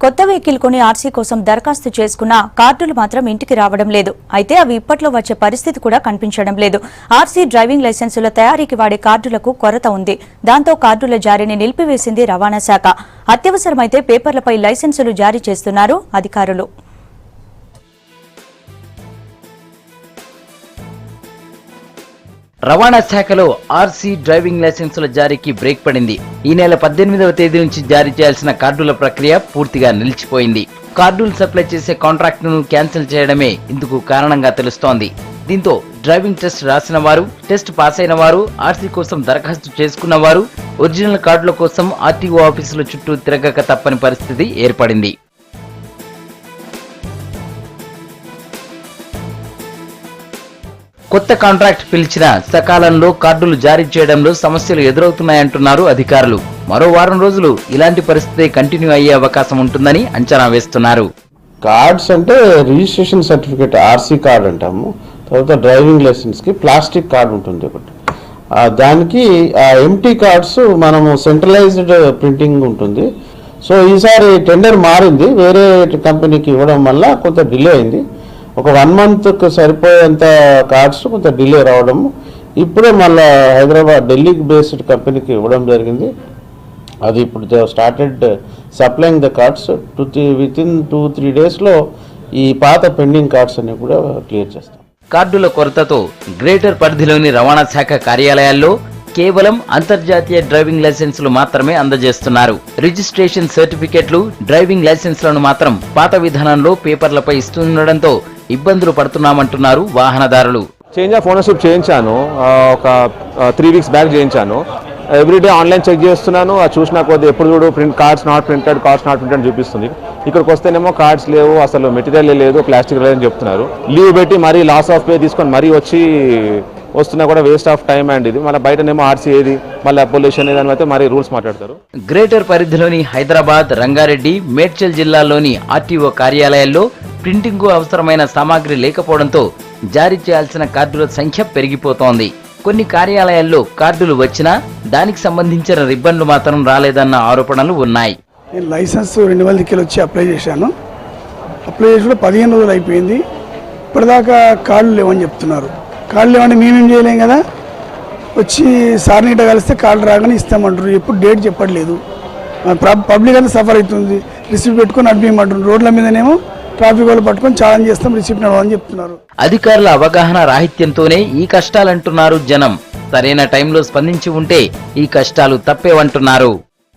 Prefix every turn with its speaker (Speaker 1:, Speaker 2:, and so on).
Speaker 1: కొత్త వెహికల్ కొని ఆర్సీ కోసం దరఖాస్తు చేసుకున్న కార్డులు మాత్రం ఇంటికి రావడం లేదు. అయితే అవి ఇప్పట్లో వచ్చే పరిస్థితి కూడా కనిపించడం లేదు. ఆర్సీ డ్రైవింగ్ లైసెన్సుల తయారీకి వాడే కార్డులకు కొరత ఉంది. దాంతో కార్డుల జారీని నిలిపివేసింది రవాణా శాఖ. అత్యవసరమైతే పేపర్లపై లైసెన్సులు జారీ చేస్తున్నారు అధికారులు.
Speaker 2: రవాణా శాఖలో ఆర్సీ డ్రైవింగ్ లైసెన్సుల జారీకి బ్రేక్ పడింది. ఈ నెల 18వ తేదీ నుంచి జారీ చేయాల్సిన కార్డుల ప్రక్రియ పూర్తిగా నిలిచిపోయింది. కార్డులు సప్లై చేసే కాంట్రాక్టును క్యాన్సిల్ చేయడమే ఇందుకు కారణంగా తెలుస్తోంది. దీంతో డ్రైవింగ్ టెస్ట్ రాసిన వారు, టెస్ట్ పాస్ అయిన వారు, ఆర్సీ కోసం దరఖాస్తు చేసుకున్న వారు ఒరిజినల్ కార్డుల కోసం ఆర్టీఓ ఆఫీసుల చుట్టూ తిరగక తప్పని పరిస్థితి ఏర్పడింది. కొత్త కాంట్రాక్ట్ పిలిచిన సకాలంలో కార్డులు జారీ చేయడంలో సమస్యలు ఎదురవుతున్నాయంటున్నారు అధికారులు. మరో వారం రోజులు ఇలాంటి పరిస్థితి కంటిన్యూ అయ్యే అవకాశం ఉంటుందని అంచనా వేస్తున్నారు.
Speaker 3: కార్డ్స్ అంటే రిజిస్ట్రేషన్ సర్టిఫికేట్ ఆర్సీ కార్డ్ అంటాము. తర్వాత డ్రైవింగ్ లైసెన్స్ కి ప్లాస్టిక్ కార్డ్ ఉంటుంది ఒకటి. దానికి ఎంటీ కార్డ్స్ మనము సెంట్రలైజ్డ్ ప్రింటింగ్ ఉంటుంది. సో ఈసారి టెండర్ మారింది, వేరే కంపెనీకి ఇవ్వడం వల్ల కొంత డిలే అయింది. ఒక 1 monthకు సరిపోయేంత కార్డ్స్ కొంత డిలే రావడము. ఇప్పుడే మళ్ళీ హైదరాబాద్ ఢిల్లీకి బేస్డ్ కంపెనీకి ఇవ్వడం జరిగింది. అది ఇప్పుడు started supplying the cards. Within 2-3 daysలో ఈ పాత పెండింగ్ కార్డ్స్ అన్ని కూడా క్లియర్ చేస్తాం.
Speaker 2: కార్డుల కొరతతో గ్రేటర్ పరిధిలోని రవాణా శాఖ కార్యాలయాల్లో కేవలం అంతర్జాతీయ డ్రైవింగ్ లైసెన్సులు మాత్రమే అందజేస్తున్నారు. రిజిస్ట్రేషన్ సర్టిఫికెట్లు, డ్రైవింగ్ లైసెన్సులను మాత్రం పాత విధానంలో పేపర్లపై ఇస్తుండడంతో ఇబ్బందులు పడుతున్నామంటున్నారు వాహనదారులు.
Speaker 4: చేంజ్ ఆఫ్ ఓనర్షిప్ చేయించాను, ఒక 3 weeks బ్యాక్ చేయించాను. ఎవ్రీడే ఆన్లైన్ చెక్ చేస్తున్నాను. అది చూసినా కొద్ది ఎప్పుడు చూడు కార్డ్స్ నాట్ ప్రింటెడ్ చూపిస్తుంది. ఇక్కడికి వస్తేనేమో కార్డ్స్ లేవు, అసలు మెటీరియల్ లేదు, ప్లాస్టిక్ లేదని చెప్తున్నారు. లీవ్ పెట్టి మరీ లాస్ ఆఫ్ పే తీసుకొని మరీ వచ్చి వస్తున్నా కూడా వేస్ట్ ఆఫ్ టైం అండ్ ఇది మళ్ళీ బయటనేమో ఆర్సీ ఏది మళ్ళీ పొల్యూషన్ ఏదని అయితే మరి రూల్స్ మాట్లాడతారు.
Speaker 2: గ్రేటర్ పరిధిలోని హైదరాబాద్, రంగారెడ్డి, మేడ్చల్ జిల్లాల్లోని ఆర్టీఓ కార్యాలయాల్లో ప్రింటింగ్ కు అవసరమైన సామాగ్రి లేకపోవడంతో జారీ చేయాల్సిన కార్డుల సంఖ్య పెరిగిపోతోంది. కొన్ని కార్యాలయాల్లో కార్డులు వచ్చినా దానికి సంబంధించిన రిబ్బన్లు మాత్రం రాలేదన్న ఆరోపణలు ఉన్నాయి.
Speaker 5: నేను లైసెన్స్ 2000 వచ్చి అప్లై చేశాను. అప్లై చేసి 15 రోజులు అయిపోయింది. ఇప్పటిదాకా కార్డులు లేవని చెప్తున్నారు. కార్డు లేవంటే మేమేం చేయలేం కదా. వచ్చి సార్ని ఇట్లా కలిస్తే కార్డు రాగానే ఇస్తామంటారు. ఎప్పుడు డేట్ చెప్పట్లేదు. పబ్లిక్ అంతా సఫర్ అవుతుంది. రిసిప్ట్ పెట్టుకొని నడిపిమంటారు. రోడ్ల మీదనేమో ట్రాఫిక్ వాళ్ళు పట్టుకొని ఛాలెంజ్ చేస్తాం, రిసిప్ట్ నడవని చెప్తున్నారు.
Speaker 2: అధికారుల అవగాహన రాహిత్యంతోనే ఈ కష్టాలంటున్నారు జనం. సరైన టైంలో స్పందించి ఉంటే ఈ కష్టాలు తప్పేవంటున్నారు.